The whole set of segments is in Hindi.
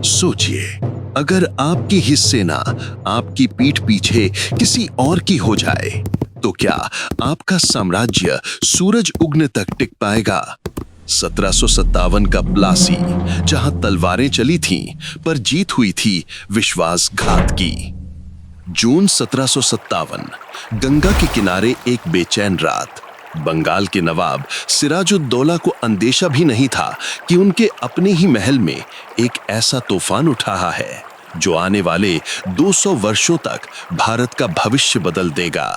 सोचिए, अगर आपकी ही सेना आपकी पीठ पीछे किसी और की हो जाए, तो क्या आपका साम्राज्य सूरज उगने तक टिक पाएगा? 1757 का प्लासी, जहां तलवारें चली थीं, पर जीत हुई थी विश्वासघात की। जून 1757, गंगा के किनारे एक बेचैन रात। बंगाल के नवाब सिराजुद्दौला को अंदेशा भी नहीं था कि उनके अपने ही महल में एक ऐसा तूफान उठ रहा है जो आने वाले 200 वर्षों तक भारत का भविष्य बदल देगा।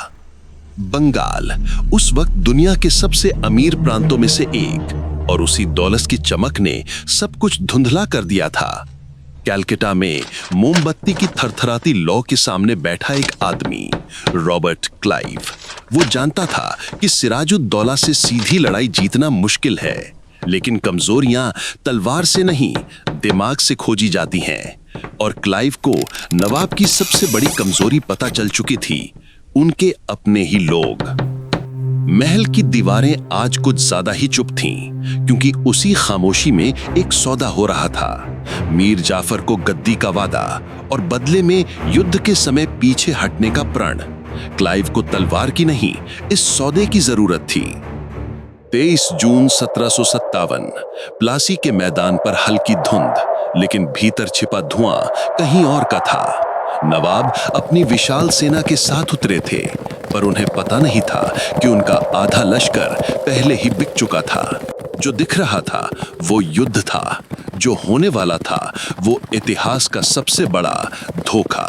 बंगाल उस वक्त दुनिया के सबसे अमीर प्रांतों में से एक, और उसी दौलत की चमक ने सब कुछ धुंधला कर दिया था। कैलकाटा में मोमबत्ती की थरथराती लौ के सामने बैठा एक आदमी, रॉबर्ट क्लाइव। वो जानता था कि सिराजुद्दौला से सीधी लड़ाई जीतना मुश्किल है, लेकिन कमजोरियां तलवार से नहीं, दिमाग से खोजी जाती हैं। और क्लाइव को नवाब की सबसे बड़ी कमजोरी पता चल चुकी थी, उनके अपने ही लोग। महल की दीवारें आज कुछ ज्यादा ही चुप थीं, क्योंकि उसी खामोशी में एक सौदा हो रहा था। मीर जाफर को गद्दी का वादा और बदले में युद्ध के समय पीछे हटने का प्रण। क्लाइव को तलवार की नहीं, इस सौदे की जरूरत थी। 23 जून 1757, प्लासी के मैदान पर हल्की धुंध, लेकिन भीतर छिपा धुआं कहीं और का था। नवाब अपनी विशाल सेना के साथ उतरे थे, पर उन्हें पता नहीं था कि उनका आधा लश्कर पहले ही बिक चुका था। जो दिख रहा था वो युद्ध था, जो होने वाला था वो इतिहास का सबसे बड़ा धोखा।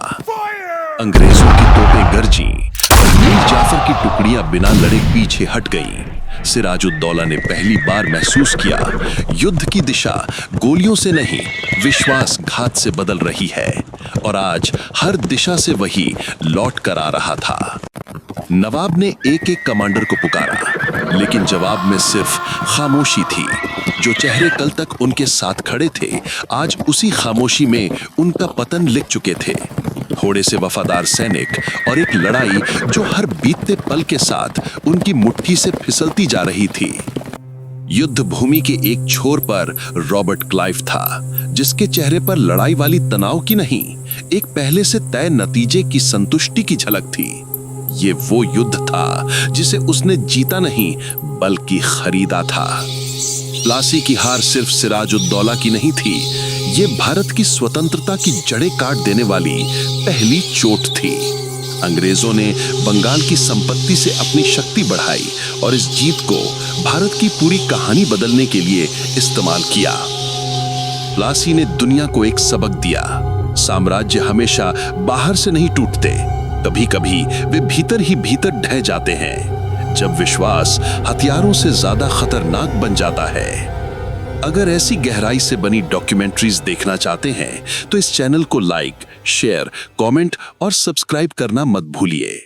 अंग्रेजों की तोपें गरजी और मीर जाफर की टुकड़ियां बिना लड़े पीछे हट गईं। सिराजुद्दौला ने पहली बार महसूस किया, युद्ध की दिशा गोलियों से नहीं, विश्वासघात से बदल रही है। और आज हर दिशा से वही लौट कर आ रहा था। नवाब ने एक एक कमांडर को पुकारा, लेकिन जवाब में सिर्फ खामोशी थी। जो चेहरे कल तक उनके साथ खड़े थे, आज उसी खामोशी में उनका पतन लिख चुके थे। थोड़े से वफादार सैनिक और एक लड़ाई जो हर बीतते पल के साथ उनकी मुट्ठी से फिसलती जा रही थी। युद्ध भूमि के एक छोर पर रॉबर्ट क्लाइव था, जिसके चेहरे पर लड़ाई वाली तनाव की नहीं, एक पहले से तय नतीजे की संतुष्टि की झलक थी। ये वो युद्ध था जिसे उसने जीता नहीं, बल्कि खरीदा था। प्लासी की हार सिर्फ सिराजुद्दौला की नहीं थी, ये भारत की स्वतंत्रता की जड़ें काट देने वाली पहली चोट थी। अंग्रेजों ने बंगाल की संपत्ति से अपनी शक्ति बढ़ाई और इस जीत को भारत की पूरी कहानी बदलने के लिए इस्तेमाल किया। प्लासी ने दुनिया को एक सबक दिया, साम्राज्य हमेशा बाहर से नहीं टूटते, कभी कभी वे भीतर ही भीतर ढह जाते हैं, जब विश्वास हथियारों से ज्यादा खतरनाक बन जाता है। अगर ऐसी गहराई से बनी डॉक्यूमेंट्रीज देखना चाहते हैं तो इस चैनल को लाइक, शेयर, कमेंट और सब्सक्राइब करना मत भूलिए।